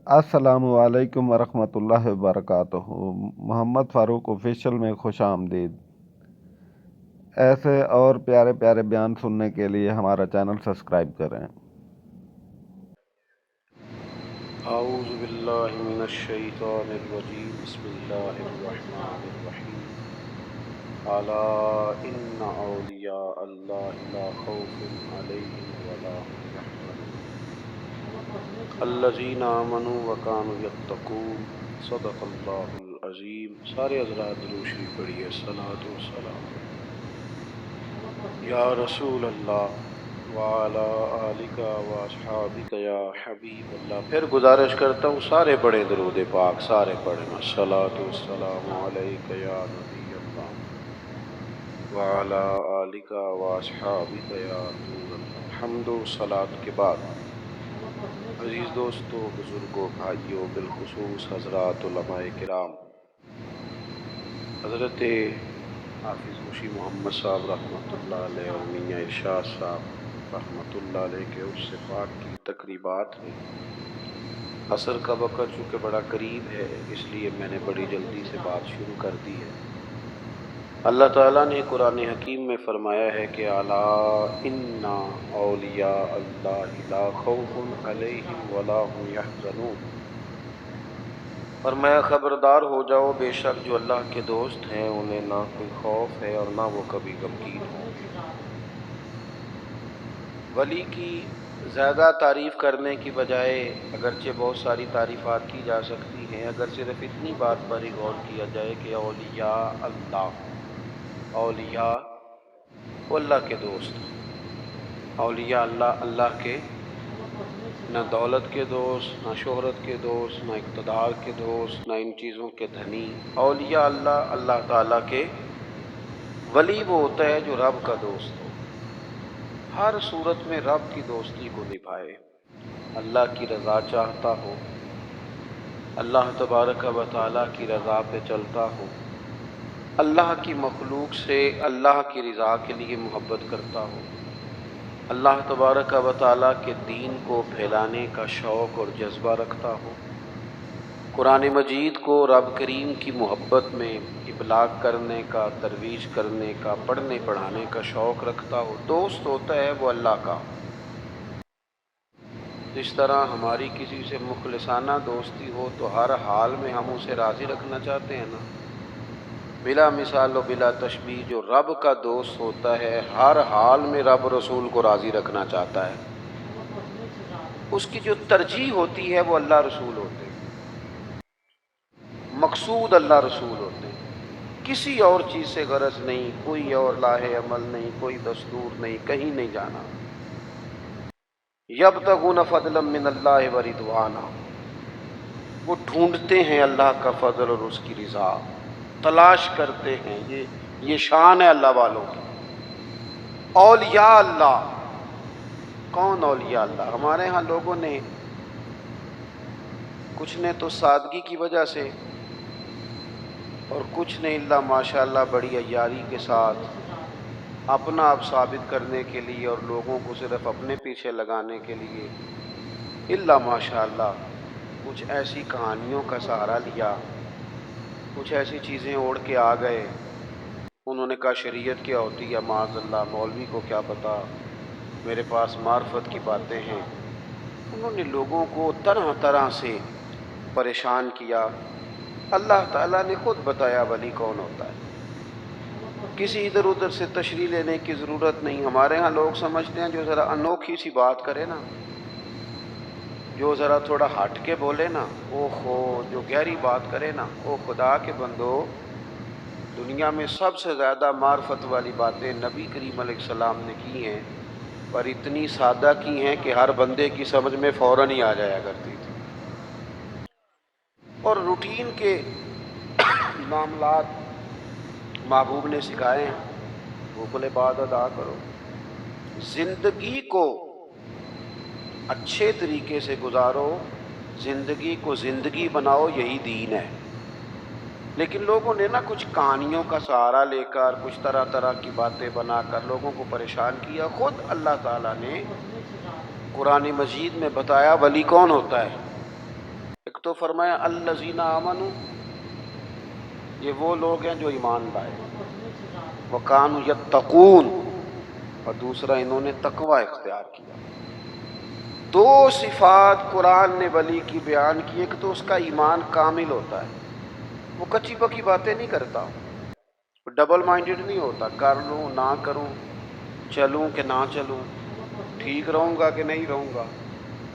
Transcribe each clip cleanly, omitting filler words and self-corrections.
السلام علیکم ورحمۃ اللہ وبرکاتہ۔ محمد فاروق آفیشیل میں خوش آمدید۔ ایسے اور پیارے پیارے بیان سننے کے لیے ہمارا چینل سبسکرائب کریں۔ اعوذ باللہ من الشیطان الرجیم، بسم اللہ الرحمن الرحیم۔ الا ان اولیاء اللہ لا خوف علیہم ولا هم يحزنون الذین آمنوا وکانوا یتقون۔ صدق اللہ العظیم۔ سارے حضرات درود شریف پڑھیے۔ الصلاۃ والسلام یا رسول اللہ وعلی آلک واصحابک یا حبیب اللہ۔ پھر گزارش کرتا ہوں سارے پڑھیں درود پاک، سارے پڑھیں۔ الصلاۃ والسلام علیک یا نبی اللہ وعلی آلک واصحابک یا نور اللہ۔ حمد و صلاۃ کے بعد عزیز دوستو، بزرگوں، بھائیوں، بالخصوص حضرات علماء کرام، حضرت حافظ مشی محمد صاحب رحمۃ اللہ علیہ اور میاں ارشاد صاحب رحمۃ اللہ علیہ کے عرس پاک کی تقریبات ہیں۔ عصر کا وقت چونکہ بڑا قریب ہے، اس لیے میں نے بڑی جلدی سے بات شروع کر دی ہے۔ اللہ تعالیٰ نے قرآن حکیم میں فرمایا ہے کہ الا ان اولیاء اللہ لا خوف علیہم ولا هم يحزنون۔ فرمایا خبردار ہو جاؤ، بے شک جو اللہ کے دوست ہیں انہیں نہ کوئی خوف ہے اور نہ وہ کبھی غمگین ہوں گے۔ ولی کی زیادہ تعریف کرنے کی بجائے اگرچہ بہت ساری تعریفات کی جا سکتی ہیں، اگر صرف اتنی بات پر ہی غور کیا جائے کہ اولیاء اللہ، اولیاء وہ اللہ کے دوست ہیں۔ اولیاء اللہ، اللہ کے نہ دولت کے دوست، نہ شہرت کے دوست، نہ اقتدار کے دوست، نہ ان چیزوں کے دھنی۔ اولیاء اللہ، اللہ تعالیٰ کے ولی وہ ہوتا ہے جو رب کا دوست ہو، ہر صورت میں رب کی دوستی کو نبھائے، اللہ کی رضا چاہتا ہو، اللہ تبارک و تعالیٰ کی رضا پہ چلتا ہو، اللہ کی مخلوق سے اللہ کی رضا کے لیے محبت کرتا ہو، اللہ تبارک و تعالیٰ کے دین کو پھیلانے کا شوق اور جذبہ رکھتا ہو، قرآن مجید کو رب کریم کی محبت میں ابلاغ کرنے کا، ترویج کرنے کا، پڑھنے پڑھانے کا شوق رکھتا ہو، دوست ہوتا ہے وہ اللہ کا۔ جس طرح ہماری کسی سے مخلصانہ دوستی ہو تو ہر حال میں ہم اسے راضی رکھنا چاہتے ہیں نا، بلا مثال و بلا تشبیہ جو رب کا دوست ہوتا ہے ہر حال میں رب رسول کو راضی رکھنا چاہتا ہے، اس کی جو ترجیح ہوتی ہے وہ اللہ رسول ہوتے ہیں، مقصود اللہ رسول ہوتے ہیں، کسی اور چیز سے غرض نہیں، کوئی اور لاہ عمل نہیں، کوئی دستور نہیں، کہیں نہیں جانا۔ یبتغون فضلا من اللہ ورضوانا، وہ ڈھونڈتے ہیں اللہ کا فضل اور اس کی رضا، تلاش کرتے ہیں، یہ شان ہے اللہ والوں کی۔ اولیاء اللہ، کون اولیاء اللہ؟ ہمارے ہاں لوگوں نے کچھ نے تو سادگی کی وجہ سے اور کچھ نے اللہ ماشاءاللہ بڑی عیاری کے ساتھ اپنا آپ ثابت کرنے کے لیے اور لوگوں کو صرف اپنے پیچھے لگانے کے لیے اللہ ماشاءاللہ کچھ ایسی کہانیوں کا سہارا لیا، کچھ ایسی چیزیں اوڑھ کے آ گئے۔ انہوں نے کہا شریعت کیا ہوتی ہے، معاذ اللہ مولوی کو کیا پتا، میرے پاس معرفت کی باتیں ہیں۔ انہوں نے لوگوں کو طرح طرح سے پریشان کیا۔ اللہ تعالیٰ نے خود بتایا ولی کون ہوتا ہے، کسی ادھر ادھر سے تشریح لینے کی ضرورت نہیں۔ ہمارے ہاں لوگ سمجھتے ہیں جو ذرا انوکھی سی بات کرے نا، جو ذرا تھوڑا ہٹ کے بولے نا، جو گہری بات کرے نا، خدا کے بندو، دنیا میں سب سے زیادہ معرفت والی باتیں نبی کریم علیہ السلام نے کی ہیں، پر اتنی سادہ کی ہیں کہ ہر بندے کی سمجھ میں فوراً ہی آ جایا کرتی تھی۔ اور روٹین کے معاملات محبوب نے سکھائے ہیں، غسل بعد ادا کرو، زندگی کو اچھے طریقے سے گزارو، زندگی کو زندگی بناؤ، یہی دین ہے۔ لیکن لوگوں نے نا کچھ کہانیوں کا سہارا لے کر، کچھ طرح طرح کی باتیں بنا کر لوگوں کو پریشان کیا۔ خود اللہ تعالیٰ نے قرآن مجید میں بتایا ولی کون ہوتا ہے۔ تو فرمایا الذین آمنوا، یہ وہ لوگ ہیں جو ایمان لائے، وکانوا یتقون، اور دوسرا انہوں نے تقوی اختیار کیا۔ دو صفات قرآن نے ولی کی بیان کی، ایک تو اس کا ایمان کامل ہوتا ہے، وہ کچی پکی باتیں نہیں کرتا، وہ ڈبل مائنڈڈ نہیں ہوتا، کر لوں نہ کروں، چلوں کہ نہ چلوں، ٹھیک رہوں گا کہ نہیں رہوں گا۔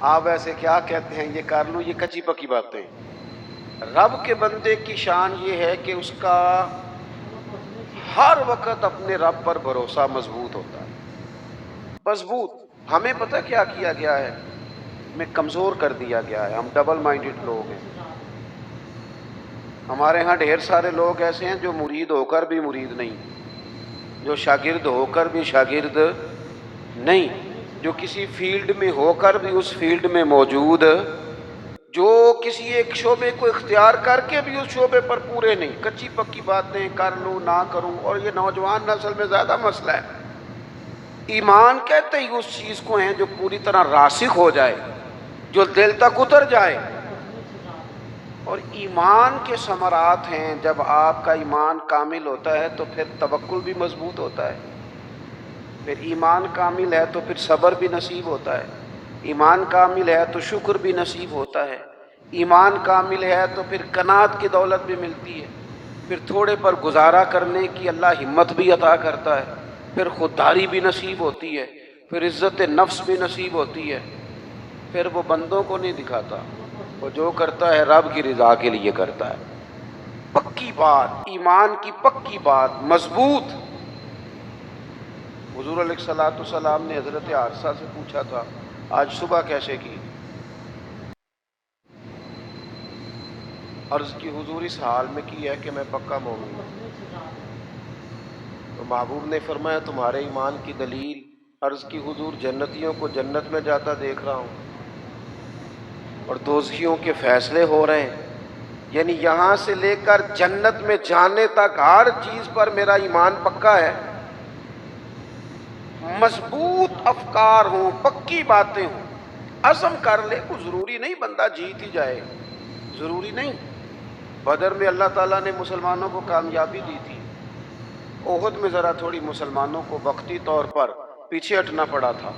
آپ ایسے کیا کہتے ہیں یہ کر لوں، یہ کچی پکی باتیں۔ رب کے بندے کی شان یہ ہے کہ اس کا ہر وقت اپنے رب پر بھروسہ مضبوط ہوتا ہے، مضبوط۔ ہمیں پتہ کیا کیا گیا ہے، ہمیں کمزور کر دیا گیا ہے، ہم ڈبل مائنڈڈ لوگ ہیں۔ ہمارے ہاں ڈھیر سارے لوگ ایسے ہیں جو مرید ہو کر بھی مرید نہیں، جو شاگرد ہو کر بھی شاگرد نہیں، جو کسی فیلڈ میں ہو کر بھی اس فیلڈ میں موجود، جو کسی ایک شعبے کو اختیار کر کے بھی اس شعبے پر پورے نہیں، کچی پکی باتیں کر لوں نہ کروں۔ اور یہ نوجوان نسل میں زیادہ مسئلہ ہے۔ ایمان کہتے ہی اس چیز کو ہیں جو پوری طرح راسخ ہو جائے، جو دل تک اتر جائے۔ اور ایمان کے ثمرات ہیں، جب آپ کا ایمان کامل ہوتا ہے تو پھر توکل بھی مضبوط ہوتا ہے، پھر ایمان کامل ہے تو پھر صبر بھی نصیب ہوتا ہے، ایمان کامل ہے تو شکر بھی نصیب ہوتا ہے، ایمان کامل ہے تو پھر قناعت کی دولت بھی ملتی ہے، پھر تھوڑے پر گزارا کرنے کی اللہ ہمت بھی عطا کرتا ہے، پھر خودداری بھی نصیب ہوتی ہے، پھر عزت نفس بھی نصیب ہوتی ہے۔ پھر وہ بندوں کو نہیں دکھاتا، وہ جو کرتا ہے رب کی رضا کے لیے کرتا ہے۔ پکی بات، ایمان کی پکی بات، مضبوط۔ حضور علیہ الصلوۃ والسلام نے حضرت حارثہ سے پوچھا تھا آج صبح کیسے کی؟ عرض کی حضور اس حال میں کی ہے کہ میں پکا مومن ہوں۔ تو محبوب نے فرمایا تمہارے ایمان کی دلیل؟ عرض کی حضور جنتیوں کو جنت میں جاتا دیکھ رہا ہوں اور دوزخیوں کے فیصلے ہو رہے ہیں، یعنی یہاں سے لے کر جنت میں جانے تک ہر چیز پر میرا ایمان پکا ہے، مضبوط افکار ہوں، پکی باتیں ہوں، عزم کر لے۔ کوئی ضروری نہیں بندہ جیت ہی جائے، ضروری نہیں۔ بدر میں اللہ تعالیٰ نے مسلمانوں کو کامیابی دی تھی، احد میں ذرا تھوڑی مسلمانوں کو وقتی طور پر پیچھے ہٹنا پڑا تھا۔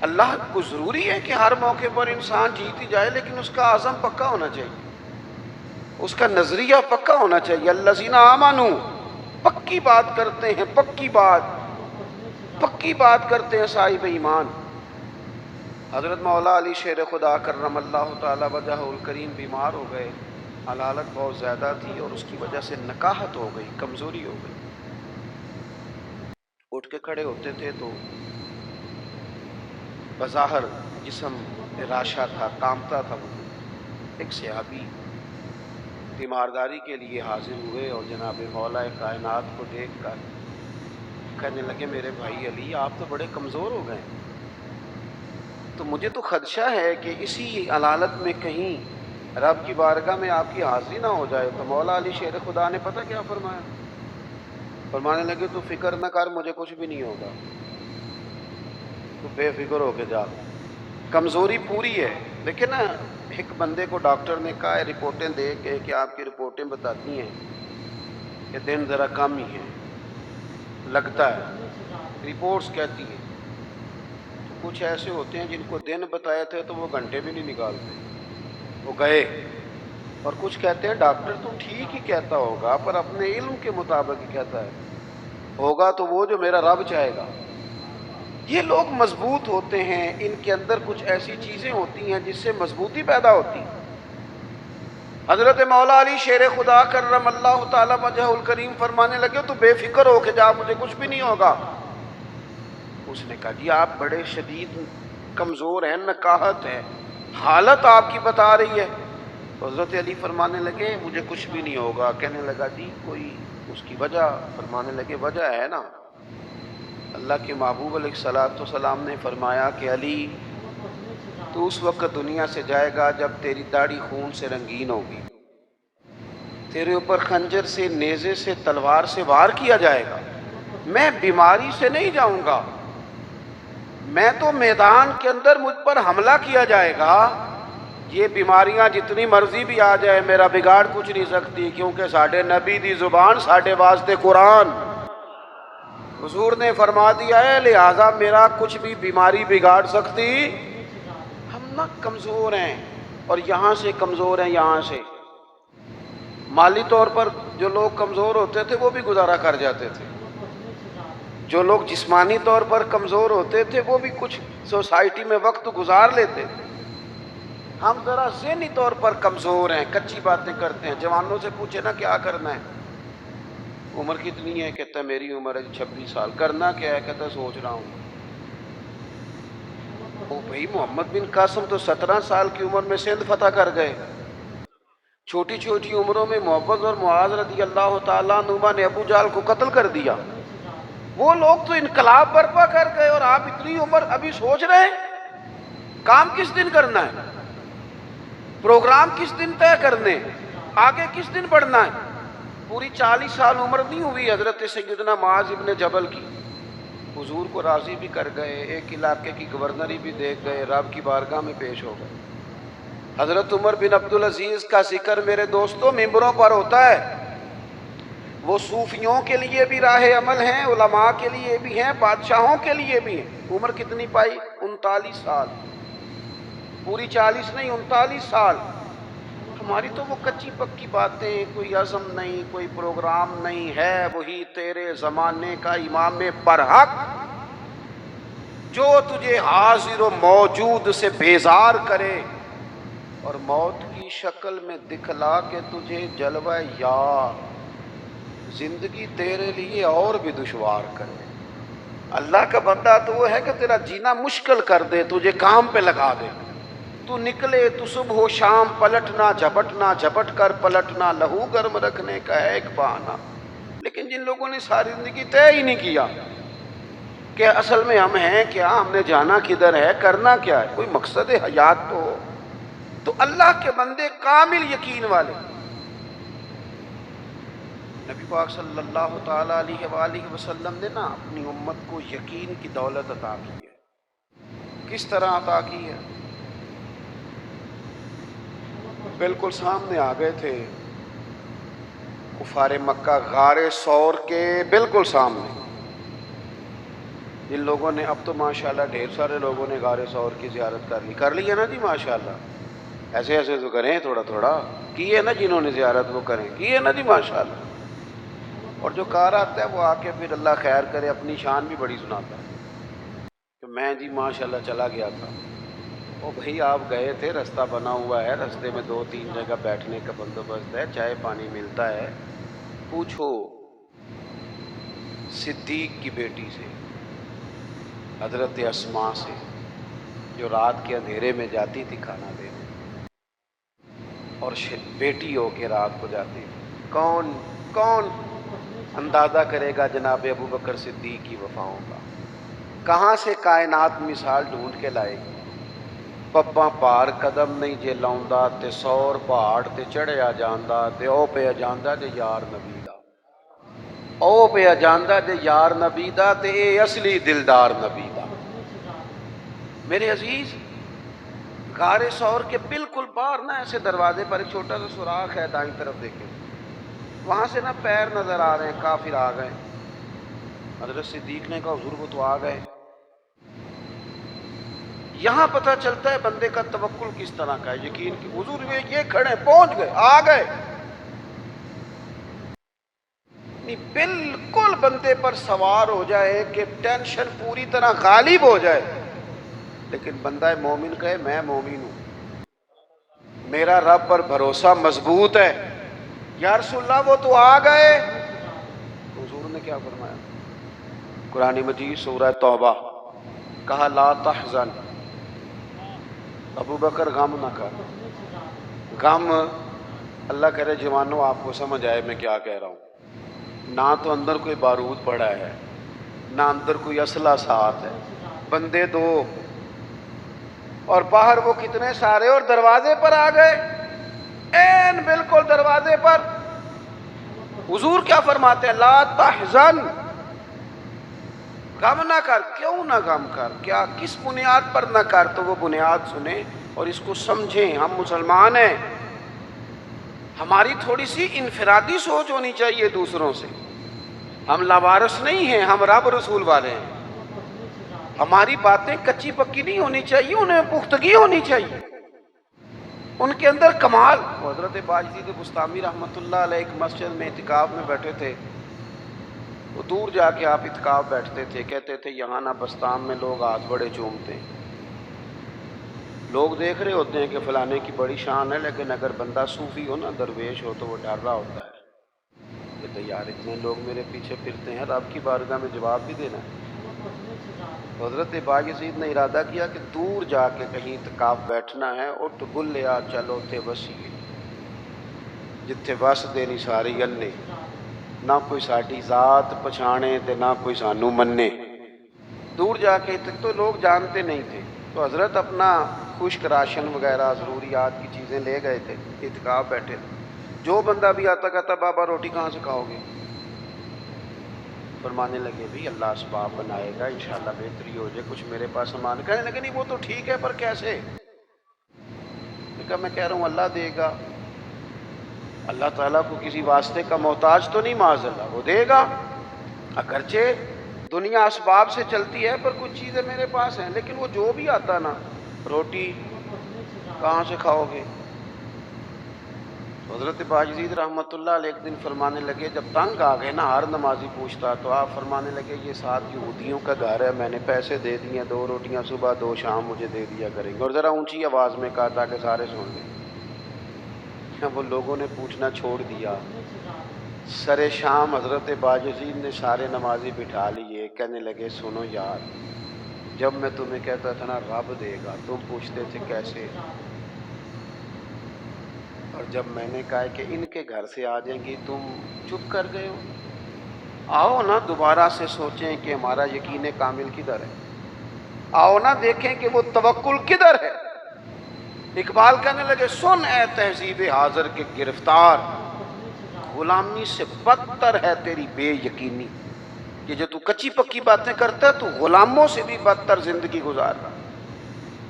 اللہ کو ضروری ہے کہ ہر موقع پر انسان جیت ہی جائے، لیکن اس کا عزم پکا ہونا چاہیے، اس کا نظریہ پکا ہونا چاہیے۔ الذین آمنوا، پکی بات کرتے ہیں، پکی بات کرتے ہیں صاحب ایمان۔ حضرت مولا علی شیر خدا کرم اللہ تعالی وجہہ الکریم بیمار ہو گئے، علالت بہت زیادہ تھی اور اس کی وجہ سے نکاہت ہو گئی، کمزوری ہو گئی۔ اٹھ کے کھڑے ہوتے تھے تو بظاہر جسم راشا تھا، کامتا تھا۔ وہ ایک صحابی تیمارداری کے لیے حاضر ہوئے اور جناب مولا کائنات کو دیکھ کر کہنے لگے میرے بھائی علی آپ تو بڑے کمزور ہو گئے، تو مجھے تو خدشہ ہے کہ اسی علالت میں کہیں رب کی بارگاہ میں آپ کی حاضری نہ ہو جائے۔ تو مولا علی شیر خدا نے پتہ کیا فرمایا؟ فرمانے لگے تو فکر نہ کر، مجھے کچھ بھی نہیں ہوگا، تو بے فکر ہو کے جا۔ کمزوری پوری ہے، لیکن نا ایک بندے کو ڈاکٹر نے کہا ہے رپورٹیں دے کے کہ آپ کی رپورٹیں بتاتی ہیں کہ دن ذرا کم ہی ہے، لگتا ہے، رپورٹس کہتی ہیں۔ تو کچھ ایسے ہوتے ہیں جن کو دن بتائے تھے تو وہ گھنٹے بھی نہیں نکالتے، وہ گئے۔ اور کچھ کہتے ہیں ڈاکٹر تو ٹھیک ہی کہتا ہوگا پر اپنے علم کے مطابق ہی کہتا ہے، ہوگا تو وہ جو میرا رب چاہے گا۔ یہ لوگ مضبوط ہوتے ہیں، ان کے اندر کچھ ایسی چیزیں ہوتی ہیں جس سے مضبوطی پیدا ہوتی ہے۔ حضرت مولا علی شیر خدا کرم اللہ تعالی وجہ الکریم فرمانے لگے تو بے فکر ہو کے جا، مجھے کچھ بھی نہیں ہوگا۔ اس نے کہا جی آپ بڑے شدید کمزور ہیں، نکاہت ہے، حالت آپ کی بتا رہی ہے۔ حضرت علی فرمانے لگے مجھے کچھ بھی نہیں ہوگا۔ کہنے لگا جی کوئی اس کی وجہ؟ فرمانے لگے وجہ ہے نا، اللہ کے محبوب علیہ الصلوۃ والسلام نے فرمایا کہ علی تو اس وقت دنیا سے جائے گا جب تیری داڑھی خون سے رنگین ہوگی، تیرے اوپر خنجر سے، نیزے سے، تلوار سے وار کیا جائے گا۔ میں بیماری سے نہیں جاؤں گا، میں تو میدان کے اندر مجھ پر حملہ کیا جائے گا، یہ بیماریاں جتنی مرضی بھی آ جائے میرا بگاڑ کچھ نہیں سکتی، کیونکہ ساڈے نبی دی زبان ساڈے واسطے قرآن، حضور نے فرما دیا ہے، لہذا میرا کچھ بھی بیماری بگاڑ سکتی۔ ہم نہ کمزور ہیں، اور یہاں سے کمزور ہیں، یہاں سے مالی طور پر جو لوگ کمزور ہوتے تھے وہ بھی گزارا کر جاتے تھے، جو لوگ جسمانی طور پر کمزور ہوتے تھے وہ بھی کچھ سوسائٹی میں وقت گزار لیتے تھے۔ ہم ذرا ذہنی طور پر کمزور ہیں، کچی باتیں کرتے ہیں۔ جوانوں سے پوچھے نا کیا کرنا ہے، عمر کتنی ہے؟ کہتا ہے میری عمر ہے 26 سال۔ کرنا کیا ہے؟ کہتا ہے سوچ رہا ہوں۔ او بھائی، محمد بن قاسم تو 17 سال کی عمر میں سندھ فتح کر گئے۔ چھوٹی چھوٹی عمروں میں محبت اور معاذ رضی اللہ تعالیٰ عنہما نے ابو جہل کو قتل کر دیا۔ وہ لوگ تو انقلاب برپا کر گئے، اور آپ اتنی عمر ابھی سوچ رہے ہیں کام کس دن کرنا ہے، پروگرام کس دن طے کرنے، آگے کس دن بڑھنا ہے۔ پوری 40 سال عمر نہیں ہوئی حضرت سیدنا معاذ ابن جبل کی، حضور کو راضی بھی کر گئے، ایک علاقے کی گورنری بھی دیکھ گئے، رب کی بارگاہ میں پیش ہو گئے۔ حضرت عمر بن عبدالعزیز کا ذکر میرے دوستوں ممبروں پر ہوتا ہے، وہ صوفیوں کے لیے بھی راہ عمل ہیں، علماء کے لیے بھی ہیں، بادشاہوں کے لیے بھی ہیں۔ عمر کتنی پائی؟ 39 سال، پوری 40 نہیں، 39 سال۔ ہماری تو وہ کچی پکی باتیں، کوئی عزم نہیں، کوئی پروگرام نہیں ہے۔ وہی تیرے زمانے کا امام برحق جو تجھے حاضر و موجود سے بیزار کرے اور موت کی شکل میں دکھلا کے تجھے جلوہ یار زندگی تیرے لیے اور بھی دشوار کرے۔ اللہ کا بندہ تو وہ ہے کہ تیرا جینا مشکل کر دے، تجھے کام پہ لگا دے، تو نکلے تو صبح و شام پلٹنا جھپٹنا، جھپٹ کر پلٹنا، لہو گرم رکھنے کا ہے ایک بہانہ۔ لیکن جن لوگوں نے ساری زندگی طے ہی نہیں کیا کہ اصل میں ہم ہیں کیا، ہم نے جانا کدھر ہے، کرنا کیا ہے، کوئی مقصد حیات تو ہو۔ تو اللہ کے بندے کامل یقین والے، نبی پاک صلی اللہ تعالیٰ علیہ وآلہ وسلم نے نا اپنی امت کو یقین کی دولت عطا کی ہے۔ کس طرح عطا کی ہے؟ بالکل سامنے آ گئے تھے کفار مکہ، غار ثور کے بالکل سامنے۔ جن لوگوں نے، اب تو ماشاءاللہ ڈھیر سارے لوگوں نے غار ثور کی زیارت کر لی ہے نا جی، ماشاءاللہ۔ ایسے ایسے تو کریں تھوڑا تھوڑا، کی ہے نا جنہوں نے زیارت وہ کریں، کی ہے نا جی ماشاءاللہ۔ اور جو کار آتا ہے وہ آ کے پھر اللہ خیر کرے اپنی شان بھی بڑی سناتا ہے کہ میں جی ماشاءاللہ چلا گیا تھا۔ او بھئی، آپ گئے تھے، رستہ بنا ہوا ہے، رستے میں 2-3 جگہ بیٹھنے کا بندوبست ہے، چائے پانی ملتا ہے۔ پوچھو صدیق کی بیٹی سے، حضرت اسماء سے، جو رات کے اندھیرے میں جاتی تھی کھانا دینے، اور بیٹی ہو کے رات کو جاتی تھی۔ کون اندازہ کرے گا جناب ابو بکر صدیق کی وفاؤں کا؟ کہاں سے کائنات مثال ڈھونڈ کے لائے گی؟ پپا پار قدم نہیں جے لاؤندا تے 100 پہاڑ تے چڑھیا جاندا تے او پہ جاندا جے یار نبی دا، او پہ جاندا جے یار نبی دا تے اے اصلی دلدار نبی دا۔ میرے عزیز، غار ثور کے بالکل باہر نا ایسے دروازے پر ایک چھوٹا سا سوراخ ہے، دائیں طرف دیکھیں، وہاں سے نا پیر نظر آ رہے ہیں، کافر آ گئے۔ حضرت صدیق نے کہا حضور وہ تو آ گئے۔ یہاں پتہ چلتا ہے بندے کا توکل کس طرح کا ہے، یقین کی۔ حضور یہ کھڑے، پہنچ گئے، آ گئے، بالکل بندے پر سوار ہو جائے کہ ٹینشن پوری طرح غالب ہو جائے، لیکن بندہ مومن کہے میں مومن ہوں، میرا رب پر بھروسہ مضبوط ہے، یا رسول اللہ وہ تو آ گئے۔ حضور نے کیا فرمایا؟ قرآن مجید سورہ توبہ، کہا لا تحزن، ابو بکر غم نہ کر۔ غم، اللہ کرے جوانوں آپ کو سمجھ آئے میں کیا کہہ رہا ہوں۔ نہ تو اندر کوئی بارود پڑا ہے، نہ اندر کوئی اسلحہ ساتھ ہے، بندے 2، اور باہر وہ کتنے سارے، اور دروازے پر آ گئے، این بالکل دروازے پر۔ حضور کیا فرماتے ہیں؟ لا تحزن، غم نہ کر۔ کیوں نہ غم کر؟ کیا، کس بنیاد پر نہ کر؟ تو وہ بنیاد سنیں، اور اس کو سمجھیں. ہم مسلمان ہیں, ہماری تھوڑی سی انفرادی سوچ ہونی چاہیے دوسروں سے. ہم لاوارث نہیں ہیں, ہم رب رسول والے ہیں. ہماری باتیں کچی پکی نہیں ہونی چاہیے, انہیں پختگی ہونی چاہیے, ان کے اندر کمال. حضرت باجدید بستامی رحمۃ اللہ علیہ ایک مسجد میں اعتکاف میں بیٹھے تھے. وہ دور جا کے آپ اعتکاف بیٹھتے تھے, کہتے تھے یہاں نہ بستان میں لوگ ہاتھ بڑے چومتے ہیں. لوگ دیکھ رہے ہوتے ہیں کہ فلانے کی بڑی شان ہے, لیکن اگر بندہ صوفی ہو نا, درویش ہو, تو وہ ڈر رہا ہوتا ہے کہ تو یار اتنے لوگ میرے پیچھے پھرتے ہیں, رب کی بارگاہ میں جواب بھی دینا ہے. حضرت باجدید نے ارادہ کیا کہ دور جا کے کہیں اعتکاف بیٹھنا ہے. اٹھ گلیا چلو تے وسیع جتھے وس دے نہیں ساری انے, نہ کوئی ساڈی ذات پچھانے تے نہ کوئی سانو منے. دور جا کے تو لوگ جانتے نہیں تھے, تو حضرت اپنا خشک راشن وغیرہ ضروریات کی چیزیں لے گئے تھے, اعتکاف بیٹھے تھے. جو بندہ بھی آتا کہتا بابا روٹی کہاں سے کھاؤ گے؟ فرمانے لگے بھی اللہ اسباب بنائے گا, انشاءاللہ بہتری ہو جائے, کچھ میرے پاس سامان. کہنے لگے نہیں وہ تو ٹھیک ہے, پر کیسے؟ میں کہہ رہا ہوں اللہ دے گا. اللہ تعالیٰ کو کسی واسطے کا محتاج تو نہیں, معاذ اللہ, وہ دے گا. اگرچہ دنیا اسباب سے چلتی ہے, پر کچھ چیزیں میرے پاس ہیں. لیکن وہ جو بھی آتا نا, روٹی کہاں سے کھاؤ گے؟ حضرت باجدید رحمۃ اللہ علیہ ایک دن فرمانے لگے, جب تنگ آ گئے نا, ہر نمازی پوچھتا, تو آپ فرمانے لگے یہ 7 یہودیوں کا گھر ہے, میں نے پیسے دے دیے, 2 روٹیاں صبح 2 شام مجھے دے دیا کریں گے. اور ذرا اونچی آواز میں کہا تاکہ سارے سن لیں. وہ لوگوں نے پوچھنا چھوڑ دیا. سر شام حضرت باجدید نے سارے نمازی بٹھا لیے. کہنے لگے سنو یار, جب میں تمہیں کہتا تھا نا رب دے گا, تم پوچھتے تھے کیسے, اور جب میں نے کہا کہ ان کے گھر سے آ جائیں گی, تم چپ کر گئے ہو. آؤ نا دوبارہ سے سوچیں کہ ہمارا یقین کامل کدھر ہے. آؤ نا دیکھیں کہ وہ توکل کدھر ہے. اقبال کہنے لگے سن اے تہذیب حاضر کے گرفتار, غلامی سے بدتر ہے تیری بے یقینی. کہ جو تو کچی پکی باتیں کرتا ہے, تو غلاموں سے بھی بدتر زندگی گزار رہا.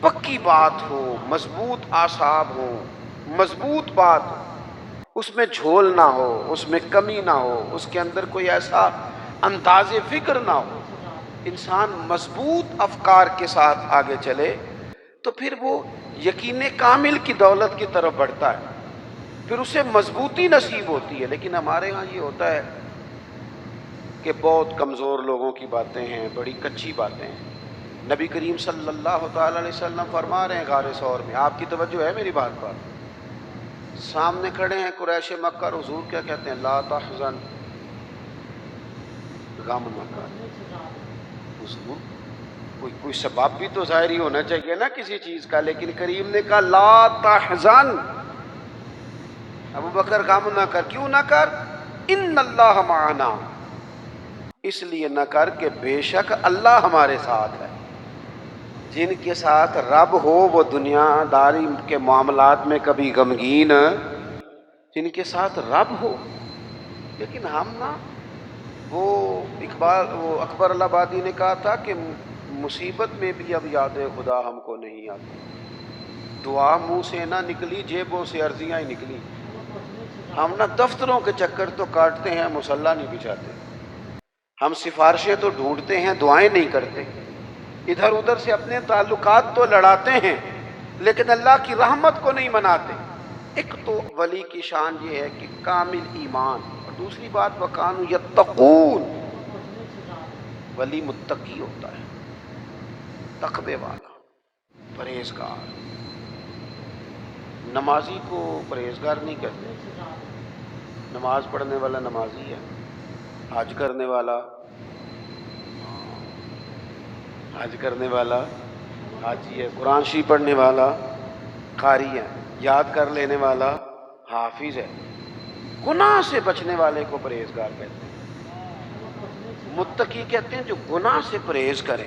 پکی بات ہو, مضبوط اعصاب ہو, مضبوط بات ہو, اس میں جھول نہ ہو, اس میں کمی نہ ہو, اس کے اندر کوئی ایسا انداز فکر نہ ہو, انسان مضبوط افکار کے ساتھ آگے چلے, تو پھر وہ یقین کامل کی دولت کی طرف بڑھتا ہے, پھر اسے مضبوطی نصیب ہوتی ہے. لیکن ہمارے ہاں یہ ہوتا ہے کہ بہت کمزور لوگوں کی باتیں ہیں, بڑی کچی باتیں ہیں. نبی کریم صلی اللہ تعالی علیہ وسلم فرما رہے ہیں غار ثور میں, آپ کی توجہ ہے میری بات پر, سامنے کھڑے ہیں قریش مکہ, اور حضور کیا کہتے ہیں, لا تحزن, غم نہ کر. حضور کوئی سبب بھی تو ظاہری ہونا چاہیے نا کسی چیز کا, لیکن کریم نے کہا لا تحزن, ابو بکر غم نہ کر. کیوں نہ کر؟ ان اللہ معنا, اس لیے نہ کر کہ بے شک اللہ ہمارے ساتھ ہے. جن کے ساتھ رب ہو وہ دنیا داری کے معاملات میں کبھی غمگین, جن کے ساتھ رب ہو. لیکن ہم نا, وہ اکبر اللہ آبادی نے کہا تھا کہ مصیبت میں بھی اب یاد خدا ہم کو نہیں آتی. دعا منہ سے نہ نکلی, جیبوں سے عرضیاں ہی نکلی. ہم نا دفتروں کے چکر تو کاٹتے ہیں, مصلی نہیں بچھاتے. ہم سفارشیں تو ڈھونڈتے ہیں, دعائیں نہیں کرتے. ادھر ادھر سے اپنے تعلقات تو لڑاتے ہیں, لیکن اللہ کی رحمت کو نہیں مناتے. ایک تو ولی کی شان یہ ہے کہ کامل ایمان, اور دوسری بات وَكَانُوا يَتَّقُونَ, ولی متقی ہوتا ہے, تقوی والا, پرہیزگار. نمازی کو پرہیزگار نہیں کہتے. نماز پڑھنے والا نمازی ہے, حج کرنے والا حج کرنے والا حاجی ہے, قرآن شریف پڑھنے والا قاری ہے, یاد کر لینے والا حافظ ہے. گناہ سے بچنے والے کو پرہیزگار کہتے ہیں. متقی کہتے ہیں جو گناہ سے پرہیز کرے.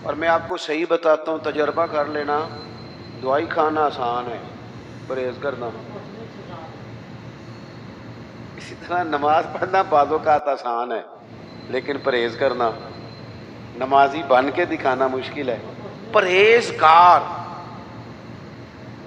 اور میں آپ کو صحیح بتاتا ہوں, تجربہ کر لینا, دوائی کھانا آسان ہے, پرہیز کرنا. اسی طرح نماز پڑھنا بعض اوقات آسان ہے, لیکن پرہیز کرنا, نمازی بن کے دکھانا مشکل ہے. پرہیزگار,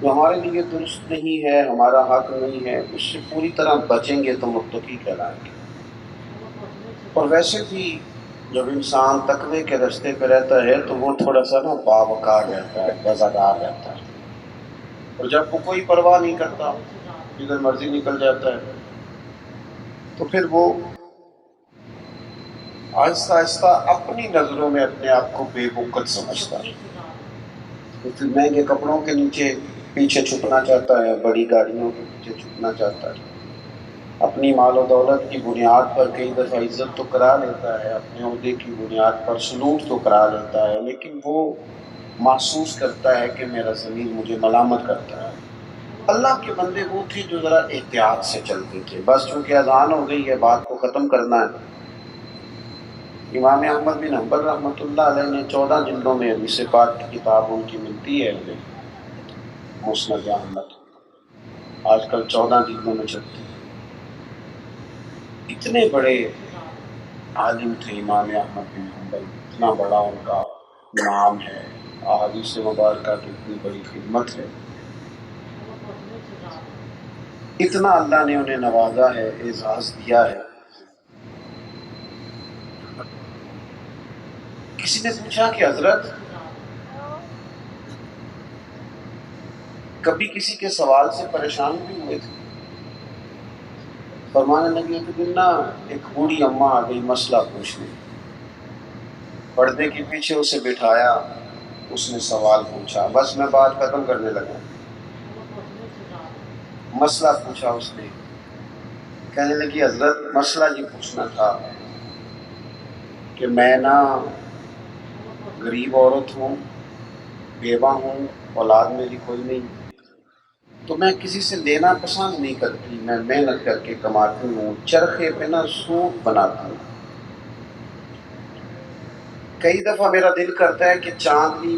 جو ہمارے لیے درست نہیں ہے، ہمارا حق نہیں ہے، اس سے پوری طرح بچیں گے تو متقی کہلائیں گے۔ اور ویسے بھی جب انسان تقوی کے راستے پہ رہتا ہے تو وہ تھوڑا سا نا باوقار رہتا ہے، وفادار رہتا ہے، اور جب وہ کوئی پرواہ نہیں کرتا، جدھر مرضی نکل جاتا ہے، تو پھر وہ آہستہ آہستہ اپنی نظروں میں اپنے آپ کو بے وقت سمجھتا ہے، تو پھر مہنگے کپڑوں کے نیچے پیچھے چھپنا چاہتا ہے، بڑی گاڑیوں کے پیچھے چھپنا چاہتا ہے، اپنی مال و دولت کی بنیاد پر کئی دفعہ عزت تو کرا لیتا ہے، اپنے عہدے کی بنیاد پر سلوک تو کرا لیتا ہے، لیکن وہ محسوس کرتا ہے کہ میرا ضمیر مجھے ملامت کرتا ہے۔ اللہ کے بندے وہ تھے جو ذرا احتیاط سے چلتے تھے، بس چونکہ اذان ہو گئی ہے، بات کو ختم کرنا ہے۔ امام احمد بن حنبل رحمۃ اللہ علیہ نے 14 جلدوں میں حدیث پاک کی کتاب ان کی ملتی ہے ہمیں، مسند احمد، آج کل 14 جلدوں میں چلتی ہے۔ اتنے بڑے عالم تھے امام احمد بن حنبل، اتنا بڑا ان کا نام ہے، احادیث مبارکہ کی اتنی بڑی خدمت ہے، اتنا اللہ نے انہیں نوازا ہے، اعزاز دیا ہے۔ کسی نے پوچھا کہ حضرت کبھی کسی کے سوال سے پریشان بھی ہوئے تھے؟ فرمانے لگے کہ دن نا ایک بوڑھی اماں آ گئی مسئلہ پوچھنے، پردے کے پیچھے اسے بٹھایا، اس نے سوال پوچھا، بس میں بات ختم کرنے لگا، مسئلہ پوچھا اس نے، کہنے لگی حضرت مسئلہ یہ پوچھنا تھا کہ میں نا غریب عورت ہوں، بیوہ ہوں، اولاد میری کوئی نہیں، تو میں کسی سے لینا پسند نہیں کرتی، میں محنت کر کے کماتی ہوں، چرخے پہ نا سوٹ بناتی ہوں، کئی دفعہ میرا دل کرتا ہے کہ چاندنی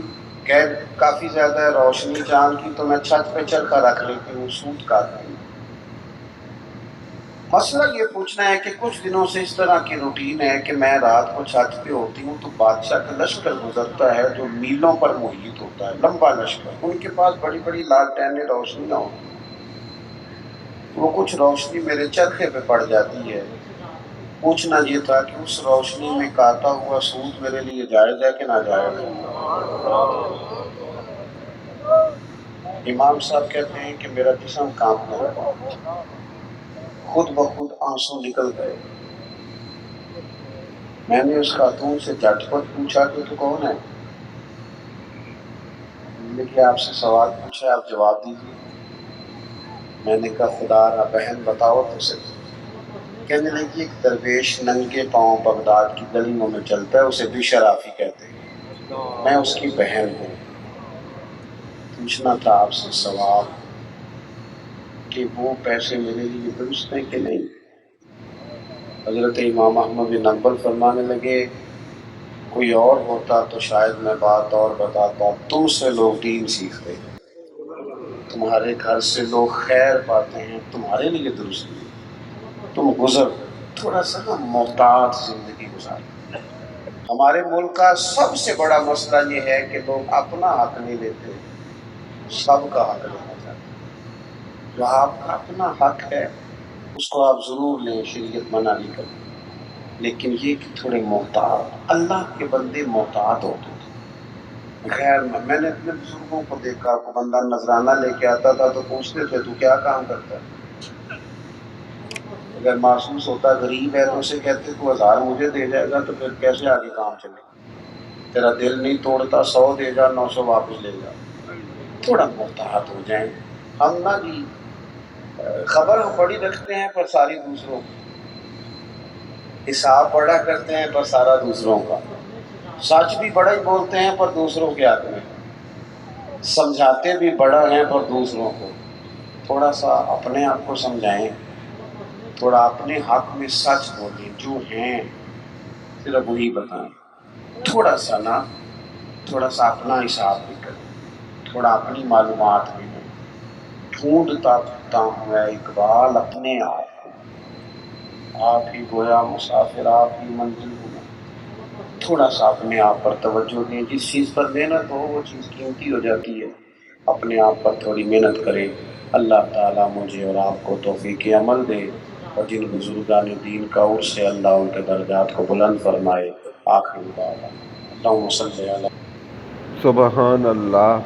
کافی زیادہ ہے روشنی چاند کی، تو میں چھت پہ چرخا رکھ لیتی ہوں، سوٹ کاٹتی ہوں۔ مسئلہ یہ پوچھنا ہے کہ کچھ دنوں سے اس طرح کی روٹین ہے کہ میں رات کو چھت پہ ہوتی ہوں تو بادشاہ کا لشکر گزرتا ہے جو میلوں پر محیط ہوتا ہے، لمبا لشکر، ان کے پاس بڑی بڑی لالٹینیں روشنیاں ہوتی ہیں، وہ کچھ روشنی میرے چرخے پہ پڑ جاتی ہے، پوچھنا یہ تھا کہ اس روشنی میں کاتا ہوا سوٹ میرے لیے جائز ہے کہ ناجائز ہے؟ امام صاحب کہتے ہیں کہ میرا جسم کانپنے لگا، خود بخود آنسو نکل گئے، میں نے اس خاتون سے جھٹ پٹ پوچھا کہ تو کون ہے؟ میں نے آپ سے سوال پوچھا ہے، آپ جواب دیجیے۔ میں نے کہا خدا را بہن بتاؤ تو صحیح۔ کہنے لگی ایک درویش ننگے پاؤں بغداد کی گلیوں میں چلتا ہے، اسے بشرافی کہتے ہیں، میں اس کی بہن ہوں، پوچھنا تھا آپ سے سوال کہ وہ پیسے میرے لیے درست ہیں کہ نہیں؟ حضرت امام احمد بن حنبل فرمانے لگے کوئی اور ہوتا تو شاید میں بات اور بتاتا، تم سے لوگ دین سیکھتے ہیں، تمہارے گھر سے لوگ خیر پاتے ہیں، تمہارے لیے درست نہیں، تم گزر تھوڑا سا نا محتاط زندگی گزار۔ ہمارے ملک کا سب سے بڑا مسئلہ یہ ہے کہ لوگ اپنا حق نہیں لیتے، سب کا حق لینا چاہتے ہیں۔ جو آپ کا اپنا حق ہے اس کو آپ ضرور لیں، شریعت منع نہیں کرتی، لیکن یہ کہ تھوڑے محتاط، اللہ کے بندے محتاط ہوتے تھے۔ خیر میں نے اپنے بزرگوں کو دیکھا، کو بندہ نذرانہ لے کے آتا تھا تو پوچھتے تھے تو کیا کام کرتا ہے؟ اگر محسوس ہوتا غریب ہے تو اسے کہتے تو 1000 مجھے دے جائے گا تو پھر کیسے آگے کام چلے؟ تیرا دل نہیں توڑتا 100 دے گا، 900 واپس لے جا۔ تھوڑا محتاط ہو جائیں۔ ہم نا جی خبر ہم بڑی رکھتے ہیں پر ساری دوسروں کی، حساب بڑا کرتے ہیں پر سارا دوسروں کا، سچ بھی بڑا ہی بولتے ہیں پر دوسروں کے حق میں، سمجھاتے بھی بڑا ہیں پر دوسروں کو۔ تھوڑا سا اپنے آپ کو سمجھائیں، تھوڑا اپنے حق میں سچ بولیں، جو ہیں صرف وہی بتائیں، تھوڑا سا نا تھوڑا سا اپنا حساب بھی کریں، تھوڑا اپنی معلومات بھی لیں۔ ڈھونڈتا پھرتا ہوں اے اقبال اپنے آپ کو، آپ ہی گویا مسافر، آپ ہی منزل ہوں۔ تھوڑا سا اپنے آپ پر توجہ دیں، جس چیز پر محنت ہو وہ چیز قیمتی ہو جاتی ہے۔ اپنے آپ پر تھوڑی محنت کریں. اللہ تعالیٰ مجھے اور آپ کو توفیق عمل دے، اور جن بزرگان دین کا عرص ہے اللہ ان کے درجات کو بلند فرمائے. آخر دعوانا اللہم صلی علی سبحان اللہ.